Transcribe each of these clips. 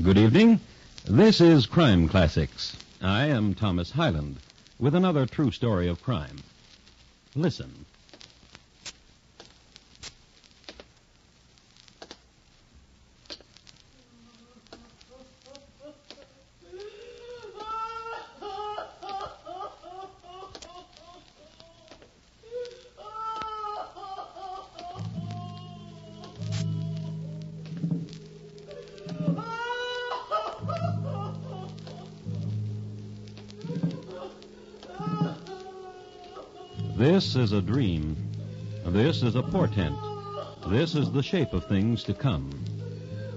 Good evening. This is Crime Classics. I am Thomas Hyland with another true story of crime. Listen. This is a dream. This is a portent. This is the shape of things to come.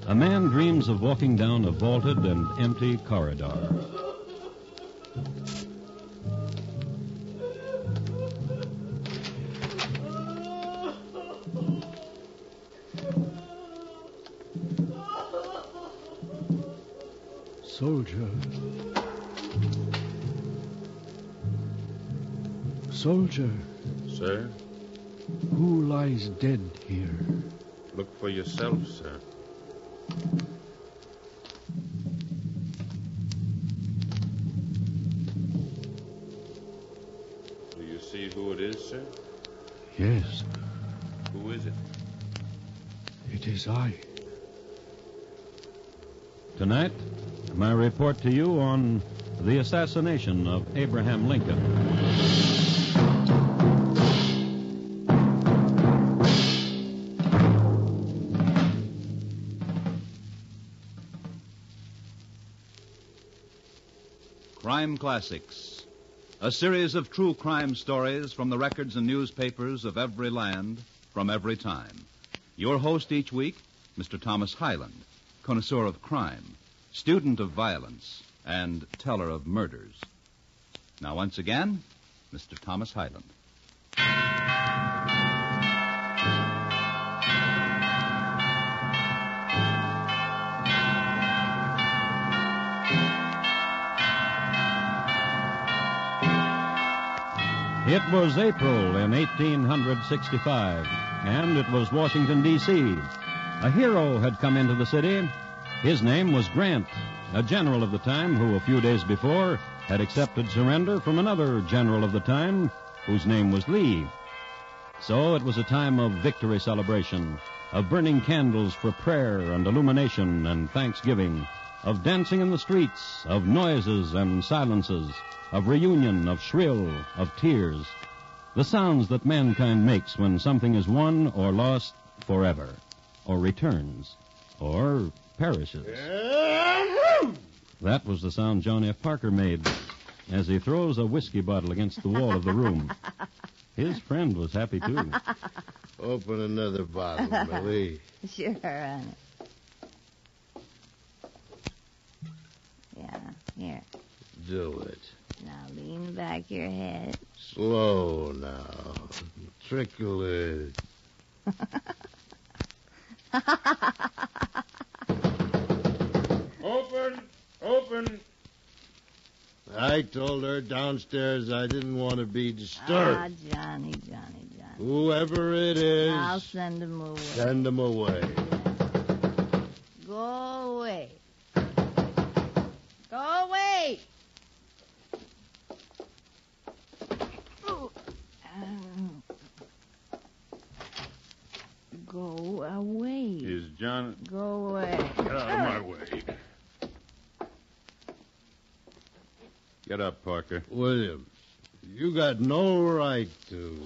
A man dreams of walking down a vaulted and empty corridor. Soldier. Soldier. Sir? Who lies dead here? Look for yourself, sir. Do you see who it is, sir? Yes, Who is it? it is I. Tonight, my report to you on the assassination of Abraham Lincoln. Crime Classics, a series of true crime stories from the records and newspapers of every land, from every time. Your host each week, Mr. Thomas Hyland, connoisseur of crime, student of violence, and teller of murders. Now, once again, Mr. Thomas Hyland. It was April in 1865, and it was Washington, D.C. A hero had come into the city. His name was Grant, a general of the time who, a few days before, had accepted surrender from another general of the time whose name was Lee. So it was a time of victory celebration, of burning candles for prayer and illumination and thanksgiving, of dancing in the streets, of noises and silences, of reunion, of shrill, of tears, the sounds that mankind makes when something is won or lost forever, or returns, or perishes. That was the sound John F. Parker made as he throws a whiskey bottle against the wall of the room. His friend was happy, too. Open another bottle, Millie. Sure, honey. Yeah, here. Do it. Now lean back your head. Slow now. Trickle it. Open! I told her downstairs I didn't want to be disturbed. Ah, Johnny. Whoever it is, I'll send him away. send him away. Go away. Go away! Go away. Is John... Go away. Get out of my way. Get up, Parker. Williams, you got no right to.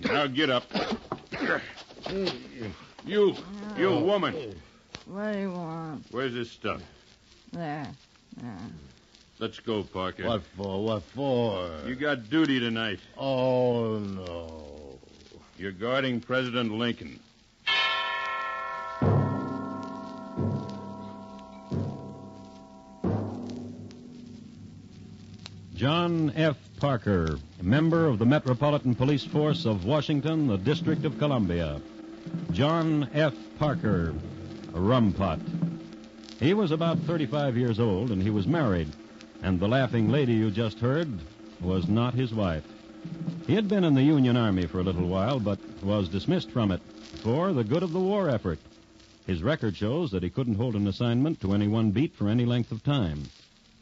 Now get up. You woman. What do you want? Where's this stuff? There. Let's go, Parker. What for? What for? You got duty tonight. Oh, no. You're guarding President Lincoln. John F. Parker, member of the Metropolitan Police Force of Washington, the District of Columbia. John F. Parker, a rumpot. He was about 35 years old, and he was married. And the laughing lady you just heard was not his wife. He had been in the Union Army for a little while, but was dismissed from it for the good of the war effort. His record shows that he couldn't hold an assignment to any one beat for any length of time,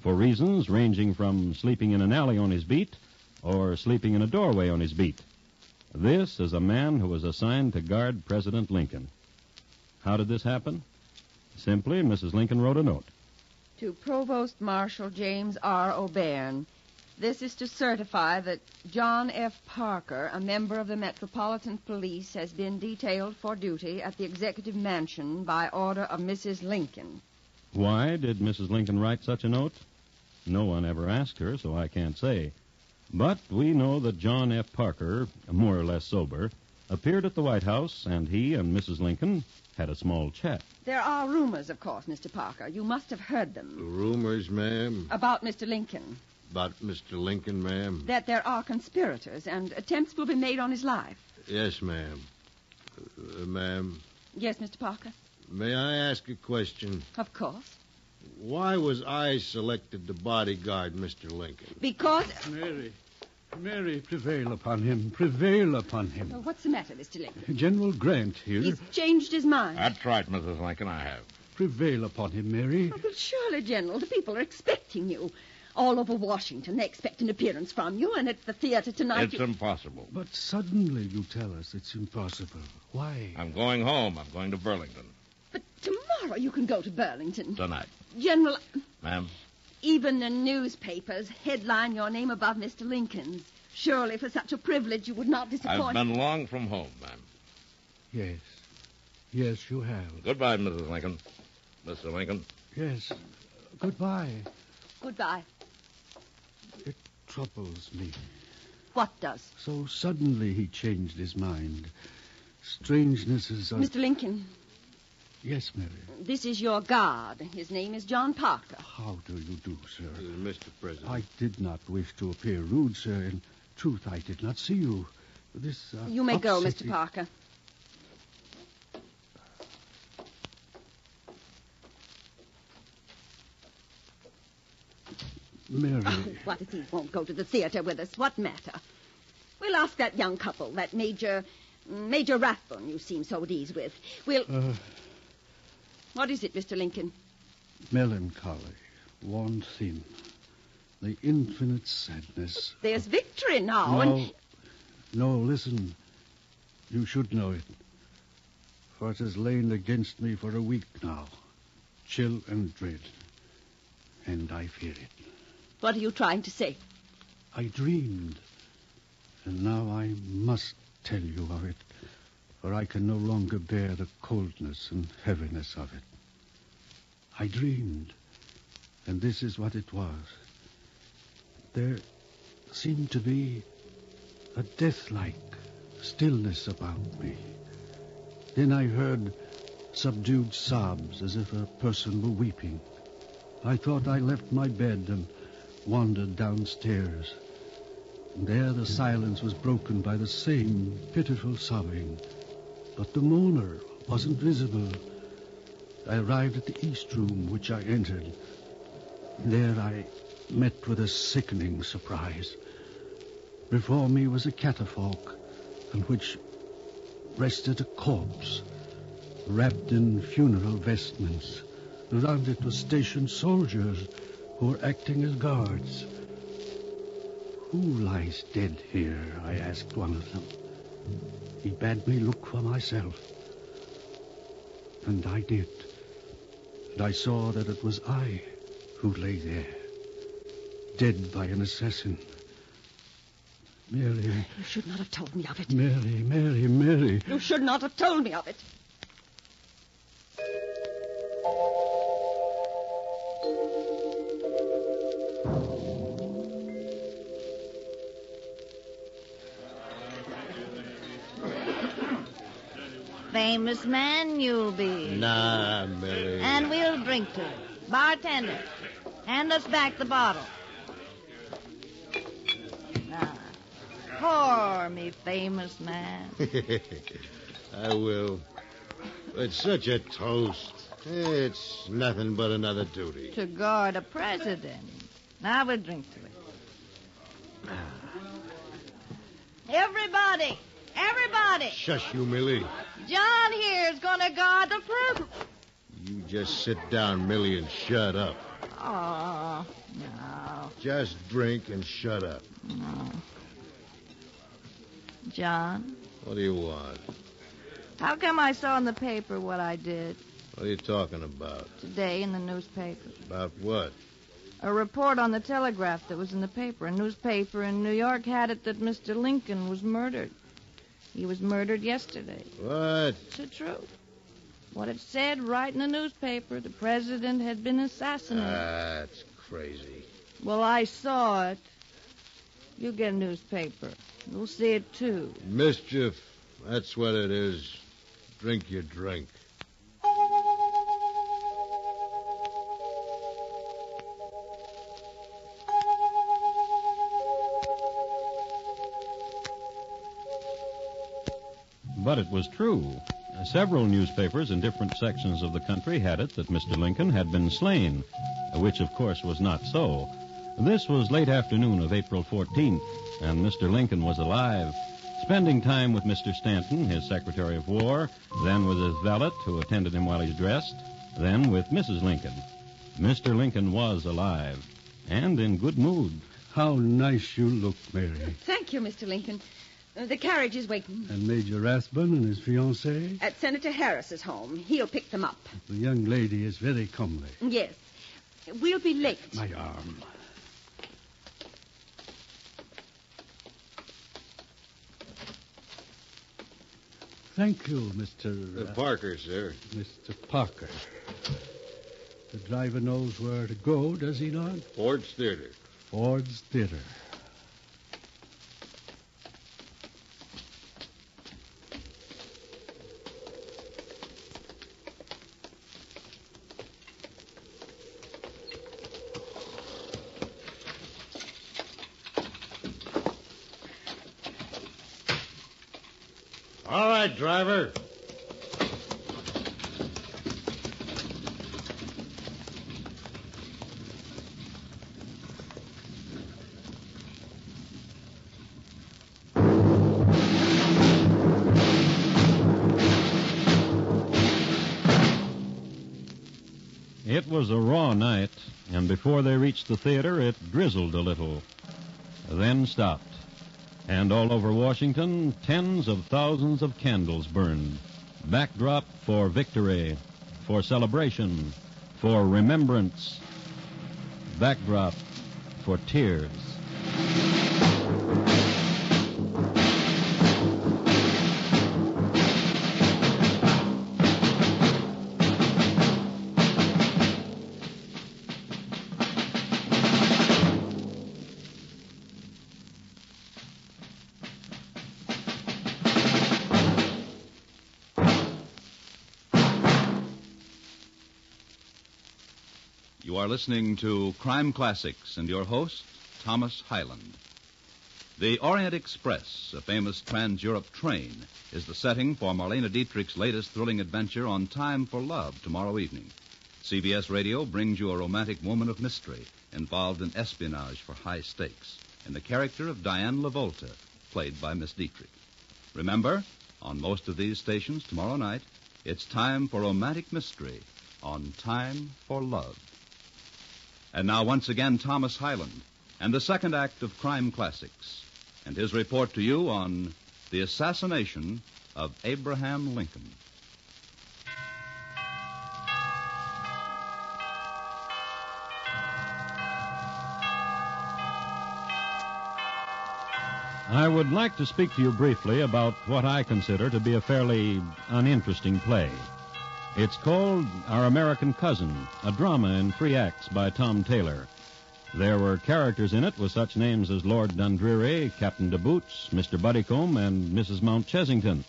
for reasons ranging from sleeping in an alley on his beat or sleeping in a doorway on his beat. This is a man who was assigned to guard President Lincoln. How did this happen? Simply, Mrs. Lincoln wrote a note. To Provost Marshal James R. O'Beirne, this is to certify that John F. Parker, a member of the Metropolitan Police, has been detailed for duty at the Executive Mansion by order of Mrs. Lincoln. Why did Mrs. Lincoln write such a note? No one ever asked her, so I can't say. But we know that John F. Parker, more or less sober, appeared at the White House, and he and Mrs. Lincoln had a small chat. There are rumors, of course, Mr. Parker. You must have heard them. Rumors, ma'am? About Mr. Lincoln. About Mr. Lincoln, ma'am? That there are conspirators, and attempts will be made on his life. Yes, ma'am. Ma'am, Yes, Mr. Parker? may I ask a question? Of course. Why was I selected to bodyguard Mr. Lincoln? Because... Mary, prevail upon him. Prevail upon him. Oh, what's the matter, Mr. Lincoln? General Grant here. He's changed his mind. That's right, Mrs. Lincoln, I have. Prevail upon him, Mary. Oh, but surely, General, the people are expecting you. All over Washington, they expect an appearance from you, and at the theater tonight... It's impossible. But suddenly you tell us it's impossible. Why? I'm going home. I'm going to Burlington. But tomorrow you can go to Burlington. Tonight. General, Ma'am? even the newspapers headline your name above Mr. Lincoln's. Surely for such a privilege you would not disappoint... I've been long from home, ma'am. Yes. Yes, you have. Goodbye, Mrs. Lincoln. Mr. Lincoln. Yes. Goodbye. Goodbye. It troubles me. What does? So suddenly he changed his mind. Strangenesses are... Mr. Lincoln, Yes, Mary. this is your guard. His name is John Parker. How do you do, sir? Mr. President. I did not wish to appear rude, sir. In truth, I did not see you. This, You may go, Mr. upsetting- Parker. Mary. Oh, what if he won't go to the theater with us? What matter? We'll ask that young couple, that Major Rathbone you seem so at ease with. We'll... What is it, Mr. Lincoln? Melancholy, worn thin, the infinite sadness. There's victory now, and... No, listen. You should know it. For it has lain against me for a week now, chill and dread. And I fear it. What are you trying to say? I dreamed, and now I must tell you of it, for I can no longer bear the coldness and heaviness of it. I dreamed, and this is what it was. There seemed to be a death-like stillness about me. Then I heard subdued sobs as if a person were weeping. I thought I left my bed and wandered downstairs. And there the silence was broken by the same pitiful sobbing. But the moaner wasn't visible. I arrived at the east room, which I entered. There I met with a sickening surprise. Before me was a catafalque on which rested a corpse, wrapped in funeral vestments. Around it were stationed soldiers who were acting as guards. Who lies dead here? I asked one of them. He bade me look for myself. And I did. And I saw that it was I who lay there, dead by an assassin. Mary. You should not have told me of it. Mary. You should not have told me of it. Famous man you'll be. Nah, Mary. And we'll drink to it. Bartender, hand us back the bottle. Now, pour me, famous man. I will. It's such a toast. It's nothing but another duty. To guard a president. Now we'll drink to it. Everybody! Everybody! Shush you, Millie. John here's gonna guard the prison. You just sit down, Millie, and shut up. Oh, no. Just drink and shut up. No. John, What do you want? how come I saw in the paper what I did What are you talking about? today in the newspaper? About what? A report on the telegraph that was in the paper. A newspaper in New York had it that Mr. Lincoln was murdered. He was murdered yesterday. What? It's the truth. What it said right in the newspaper, the president had been assassinated. That's crazy. Well, I saw it. You get a newspaper. You'll see it, too. Mischief. That's what it is. Drink your drink. But it was true. Several newspapers in different sections of the country had it that Mr. Lincoln had been slain, which, of course, was not so. This was late afternoon of April 14th, and Mr. Lincoln was alive, spending time with Mr. Stanton, his Secretary of War, then with his valet, who attended him while he dressed, then with Mrs. Lincoln. Mr. Lincoln was alive, and in good mood. How nice you look, Mary. Thank you, Mr. Lincoln. The carriage is waiting. And Major Rathbun and his fiancée? At Senator Harris's home. He'll pick them up. The young lady is very comely. Yes. We'll be late. My arm. Thank you, Mr. Parker, sir. Mr. Parker. The driver knows where to go, does he not? Ford's Theater. Ford's Theater. All right, driver. It was a raw night, and before they reached the theater, it drizzled a little, then stopped. And all over Washington, tens of thousands of candles burned. Backdrop for victory, for celebration, for remembrance. Backdrop for tears. You are listening to Crime Classics and your host, Thomas Hyland. The Orient Express, a famous trans-Europe train, is the setting for Marlena Dietrich's latest thrilling adventure on Time for Love tomorrow evening. CBS Radio brings you a romantic woman of mystery involved in espionage for high stakes in the character of Diane LaVolta, played by Miss Dietrich. Remember, on most of these stations tomorrow night, it's time for romantic mystery on Time for Love. And now, once again, Thomas Hyland and the second act of Crime Classics and his report to you on the assassination of Abraham Lincoln. I would like to speak to you briefly about what I consider to be a fairly uninteresting play. It's called Our American Cousin, a drama in 3 acts by Tom Taylor. There were characters in it with such names as Lord Dundreary, Captain de Boots, Mr. Buddycombe, and Mrs. Mount Chessington.